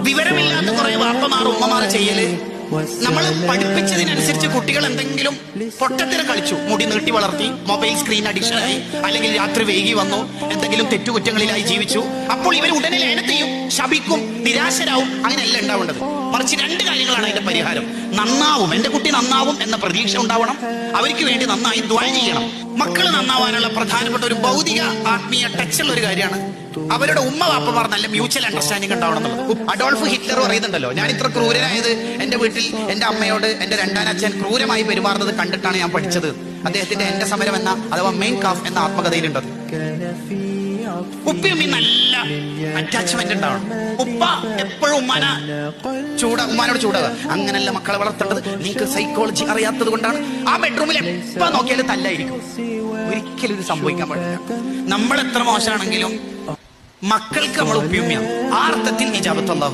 വിവരമില്ലാത്ത കുറെ വാപ്പമാർ ഉമ്മമാർ ചെയ്യല്, നമ്മൾ പഠിപ്പിച്ചതിനനുസരിച്ച് കുട്ടികൾ എന്തെങ്കിലും പൊട്ടത്തിന് കളിച്ചു, മുടി നീട്ടി വളർത്തി, മൊബൈൽ സ്ക്രീൻ അഡിക്ഷനായി, അല്ലെങ്കിൽ രാത്രി വൈകി വന്നു, എന്തെങ്കിലും തെറ്റുകുറ്റങ്ങളിലായി ജീവിച്ചു. അപ്പോൾ ഇവർ ഉടനെ ലേലം ചെയ്യും, ശപിക്കും, നിരാശരാവും. അങ്ങനെയല്ല ഉണ്ടാവേണ്ടത്. മറിച്ച് രണ്ട് കാര്യങ്ങളാണ് അതിന്റെ പരിഹാരം. നന്നാവും, എന്റെ കുട്ടി നന്നാവും എന്ന പ്രതീക്ഷ ഉണ്ടാവണം. അവർക്ക് വേണ്ടി നന്നായി ദുആ ചെയ്യണം. മക്കൾ നന്നാവാനുള്ള പ്രധാനപ്പെട്ട ഒരു ഭൗതിക ആത്മീയ ടച്ചുള്ള ഒരു കാര്യമാണ് അവരുടെ ഉമ്മ വാപ്പമാർ നല്ല മ്യൂച്വൽ അണ്ടർസ്റ്റാൻഡിംഗ് ഉണ്ടാവണം എന്നുള്ളത്. അഡോൾഫ് ഹിറ്റ്ലർ പറയുന്നുണ്ടല്ലോ, ഞാൻ ഇത്ര ക്രൂരനായത് എന്റെ വീട്ടിൽ എന്റെ അമ്മയോട് എന്റെ രണ്ടാനച്ഛൻ ക്രൂരമായി പെരുമാറുന്നത് കണ്ടിട്ടാണ് ഞാൻ പഠിച്ചത്. അദ്ദേഹത്തിന്റെ എന്റെ സമരം എന്ന അഥവാ മെയിൻ കാഫ് എന്ന ആത്മകഥയിലുണ്ട്. ഉപ്പയമ്മി നല്ല അറ്റാച്ച്മെന്റ് ഉണ്ടാവണം. ഉപ്പ എപ്പോഴും ഉമ്മാനോട് ചൂടാവുക. അങ്ങനല്ല മക്കളെ വളർത്തേണ്ടത്, നിങ്ങൾക്ക് സൈക്കോളജി അറിയാത്തത് കൊണ്ടാണ്. ആ ബെഡ്റൂമിൽ എപ്പോ നോക്കിയാലും തല്ലായിരിക്കും. ഒരിക്കലും ഇത് സംഭവിക്കാൻ പാടില്ല. നമ്മൾ എത്ര മോശമാണെങ്കിലും മക്കൾക്ക് നമ്മൾ ഉപ്പയമ്മയാണ്. ആ അർത്ഥത്തിൽ ഇജാബത്ത് അല്ലാഹു